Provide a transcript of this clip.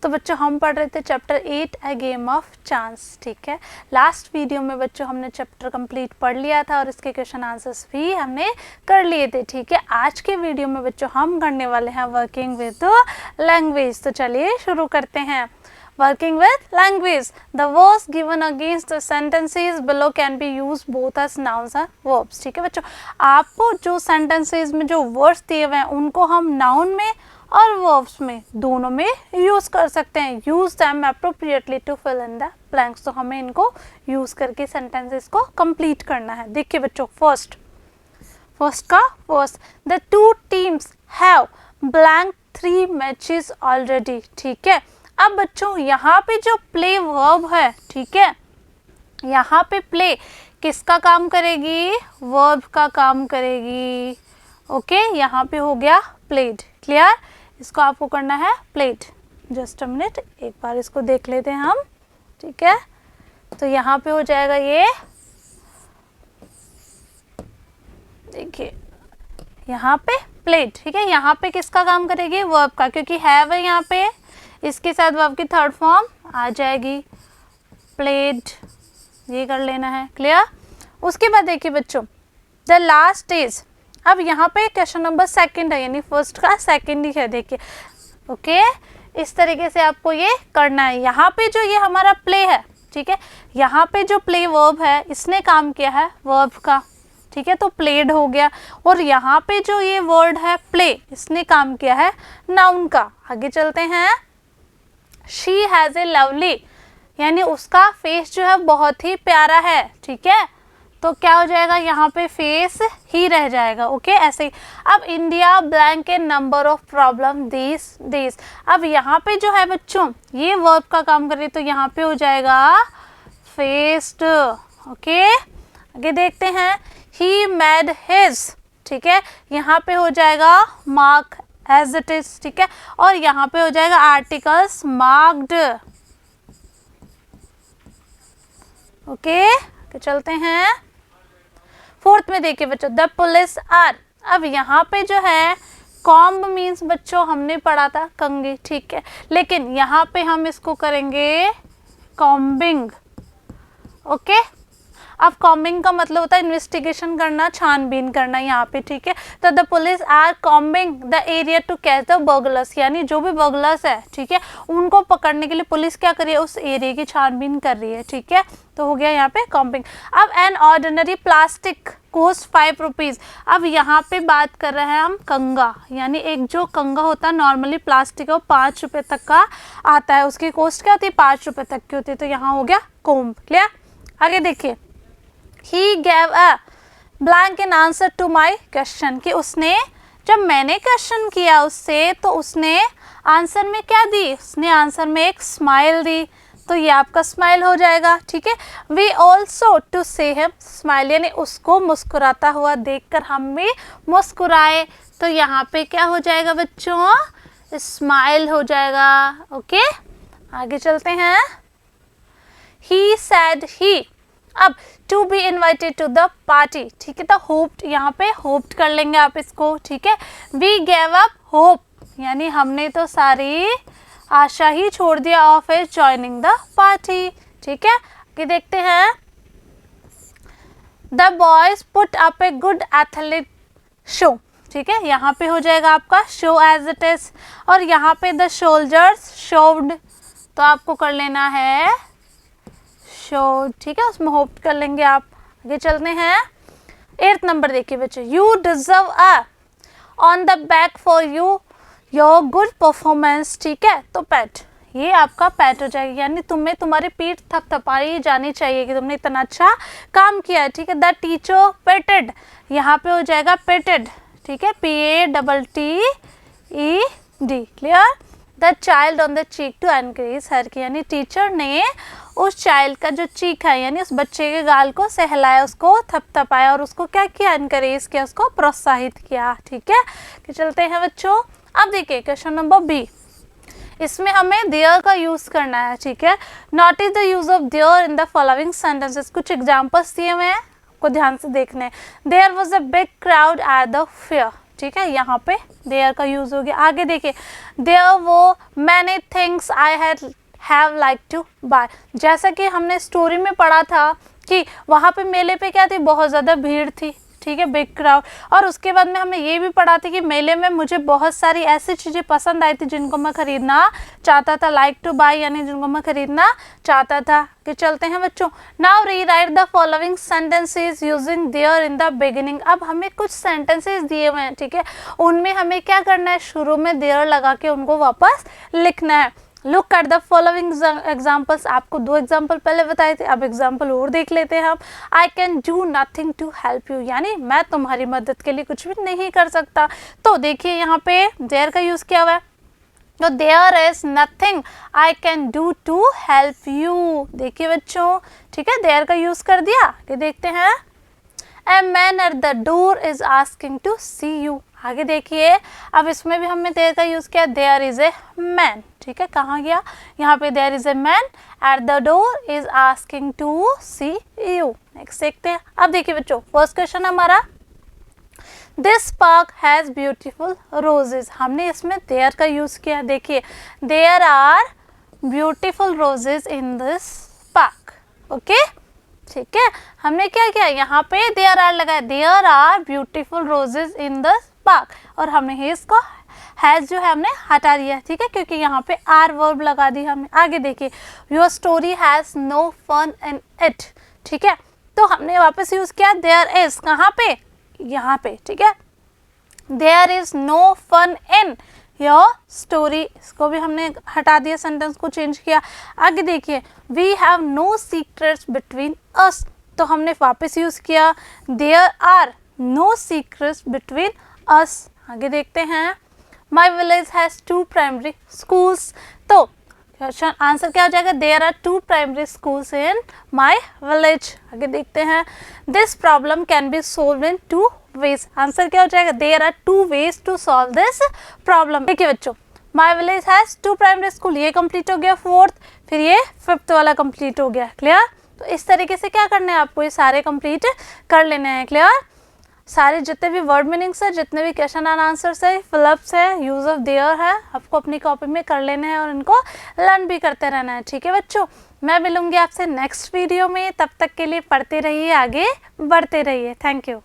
तो बच्चों हम पढ़ रहे थे chapter 8 A game of chance. ठीक है, लास्ट वीडियो में बच्चों हमने चैप्टर कंप्लीट पढ़ लिया था और इसके क्वेश्चन आंसर्स भी हमने कर लिए थे। ठीक है, आज के वीडियो में बच्चों हम करने वाले हैं वर्किंग विद लैंग्वेज। तो चलिए शुरू करते हैं। Working with language. The words given against the sentences below can be used both as nouns and verbs. ठीक है बच्चों, आपको जो sentences में जो words दिए हुए हैं उनको हम noun में और verbs में दोनों में use कर सकते हैं। Use them appropriately to fill in the blanks. तो हमें इनको use करके sentences को complete करना है। देखिए बच्चों, first का first, the two teams have blank 3 matches already. ठीक है, अब बच्चों यहाँ पे जो प्ले वर्ब है, ठीक है, यहाँ पे प्ले किसका काम करेगी? वर्ब का काम करेगी। ओके, यहाँ पे हो गया प्लेड। क्लियर? इसको आपको करना है प्लेड। जस्ट अ मिनट, एक बार इसको देख लेते हैं हम। ठीक है, तो यहाँ पे हो जाएगा ये, देखिए यहाँ पे प्लेड। ठीक है, यहाँ पे किसका काम करेगी? वर्ब का, क्योंकि हैव है यहाँ पे, इसके साथ वर्ब की थर्ड फॉर्म आ जाएगी प्लेड। ये कर लेना है। क्लियर? उसके बाद देखिए बच्चों, द लास्ट इज, अब यहाँ पे क्वेश्चन नंबर सेकंड है, यानी फर्स्ट का सेकंड ही है। देखिए ओके, इस तरीके से आपको ये करना है। यहाँ पे जो ये हमारा प्ले है, ठीक है, यहाँ पे जो प्ले वर्ब है इसने काम किया है वर्ब का। ठीक है, तो प्लेड हो गया। और यहाँ पे जो ये वर्ड है प्ले, इसने काम किया है नाउन का। आगे चलते हैं। शी हैज़ ए लवली, यानी उसका फेस जो है बहुत ही प्यारा है। ठीक है, तो क्या हो जाएगा? यहाँ पे फेस ही रह जाएगा। ओके, ऐसे ही। अब India blank A number of problem this days, अब यहाँ पे जो है बच्चों ये वर्ब का काम करे, तो यहाँ पे हो जाएगा फेस्ड। ओके, आगे देखते हैं। ही मेड हिज, ठीक है, यहाँ पे हो जाएगा मार्क एज इट इज। ठीक है, और यहाँ पे हो जाएगा आर्टिकल्स मार्क्ड। ओके, तो चलते हैं फोर्थ में। देखिए बच्चों, द पुलिस आर, अब यहाँ पे जो है कॉम्ब मीन्स बच्चों हमने पढ़ा था कंघी। ठीक है, लेकिन यहाँ पे हम इसको करेंगे कॉम्बिंग। ओके, अब कॉम्बिंग का मतलब होता है इन्वेस्टिगेशन करना, छानबीन करना यहाँ पे। ठीक है, तो the police are combing the area to catch the burglars, यानी जो भी बर्गलर्स है, ठीक है, उनको पकड़ने के लिए पुलिस क्या कर रही है? उस एरिया की छानबीन कर रही है। ठीक है, तो हो गया यहाँ पे कॉम्बिंग। अब an ordinary plastic cost 5 rupees, अब यहाँ पे बात कर रहे हैं हम कंगा, यानी एक जो कंगा होता है नॉर्मली प्लास्टिक, वो 5 रुपये तक का आता है। उसकी कोस्ट क्या होती है? 5 रुपये तक की होती है। तो यहाँ हो गया कोम्ब। क्लियर? आगे देखिए, He gave a blank in answer to my question, कि उसने, जब मैंने क्वेश्चन किया उससे, तो उसने आंसर में क्या दी? उसने आंसर में एक स्माइल दी, तो ये आपका स्माइल हो जाएगा। ठीक है, वी ऑल्सो टू से हिम स्माइल, यानी उसको मुस्कुराता हुआ देखकर हम भी मुस्कुराए, तो यहाँ पे क्या हो जाएगा बच्चों? स्माइल हो जाएगा। ओके, आगे चलते हैं। He said he, अब to be invited to the party. ठीक है, तो होप्ड, यहाँ पे होप्ड कर लेंगे आप इसको। ठीक है, वी गेव अप होप, यानी हमने तो सारी आशा ही छोड़ दिया of A joining the party. ठीक है, आगे देखते हैं। The boys put up a good athlete show. ठीक है, यहाँ पे हो जाएगा आपका शो एज इट इज, और यहाँ पे द सोल्जर्स शोव्ड, तो आपको कर लेना है शो। ठीक है, उसमें होप कर लेंगे आप। आगे चलते हैं। 8th नंबर देखिए बच्चों, you deserve a on the back for you your good performance. ठीक है, तो पैट, ये आपका पैट हो जाएगा, यानी तुम्हें तुम्हारी पीठ थपथपाई जानी चाहिए कि तुमने इतना अच्छा काम किया है। ठीक है, द टीचर पेटेड, यहाँ पे हो जाएगा पेटेड। ठीक है, PATTED। Clear? The child on the cheek to encourage her की, यानी टीचर ने उस चाइल्ड का जो चीक है, यानी उस बच्चे के गाल को सहलाया, उसको थपथपाया और उसको क्या किया? एनकरेज किया, उसको प्रोत्साहित किया। ठीक है, कि चलते हैं बच्चों। अब देखिए क्वेश्चन नंबर बी, इसमें हमें देयर का यूज करना है। ठीक है, note is the use of there in the following sentences, कुछ एग्जाम्पल्स दिए हुए हैं, आपको ध्यान से देखने। There was a big crowd at the fair. ठीक है, यहाँ पे देयर का यूज हो गया। आगे देखिए, there were many things I have like to buy. जैसा कि हमने स्टोरी में पढ़ा था कि वहाँ पे मेले पे क्या थी, बहुत ज़्यादा भीड़ थी, ठीक है, बिग क्राउड। और उसके बाद में हमने ये भी पढ़ा था कि मेले में मुझे बहुत सारी ऐसी चीज़ें पसंद आई थी जिनको मैं ख़रीदना चाहता था, लाइक टू बाय यानी जिनको मैं ख़रीदना चाहता था। कि चलते हैं बच्चों, now rewrite the following sentences using there in the beginning. अब हमें कुछ सेंटेंसेस दिए हुए हैं, ठीक है, उनमें हमें क्या करना है, शुरू में देयर लगा के उनको वापस लिखना है। Look at the following examples. आपको 2 एग्जाम्पल पहले बताए थे, अब एग्जाम्पल और देख लेते हैं हम। I can do nothing to help you, यानी मैं तुम्हारी मदद के लिए कुछ भी नहीं कर सकता। तो देखिए यहाँ पे देयर का यूज़ किया हुआ है, तो there is nothing I can do to help you. देखिए बच्चों, ठीक है, देयर का यूज़ कर दिया। कि देखते हैं, a man at the door is asking to see you. आगे देखिए, अब इसमें भी हमने देयर का यूज़ किया, देयर इज ए मैन, ठीक है, कहाँ गया, यहाँ पे there is a man at the door is asking to see you. Next देखते हैं। अब देखिए बच्चों, फर्स्ट क्वेश्चन हमारा, this park has beautiful roses. हमने इसमें देयर का यूज़ किया। देखिए, there are beautiful roses in this park. Okay, ठीक है, हमने क्या किया, यहाँ पे देयर आर लगाया, there are beautiful roses in this park, और हमने ही इसको हैज़ जो है हमने हटा दिया, ठीक है, क्योंकि यहाँ पे आर वर्ब लगा दी हमने। आगे देखिए, your story has no fun in it, ठीक है, तो हमने वापस यूज़ किया देयर इज, कहाँ पे, यहाँ पे, ठीक है, there is no fun in your story, इसको भी हमने हटा दिया, सेंटेंस को चेंज किया। आगे देखिए, we have no secrets between us, तो हमने वापस यूज़ किया there are no secrets between us. आगे देखते हैं, my village has 2 primary schools, तो क्वेश्चन आंसर क्या हो जाएगा, there are 2 primary schools in my village. आगे देखते हैं, this problem can be solve in 2 ways. Answer क्या हो जाएगा, there are 2 ways to solve this problem. देखिए बच्चों, माई विलेज हैज़ 2 प्राइमरी स्कूल, ये कंप्लीट हो गया 4th, फिर ये 5th वाला कंप्लीट हो गया। क्लियर, तो इस तरीके से क्या करना है आपको, ये सारे कंप्लीट कर लेने हैं। क्लियर, सारे जितने भी वर्ड मीनिंग्स है, जितने भी क्वेश्चन एंड आंसर्स है, फिलअप्स है, यूज ऑफ देयर है, आपको अपनी कॉपी में कर लेने हैं और इनको लर्न भी करते रहना है। ठीक है बच्चों, मैं मिलूंगी आपसे नेक्स्ट वीडियो में, तब तक के लिए पढ़ते रहिए, आगे बढ़ते रहिए। Thank you.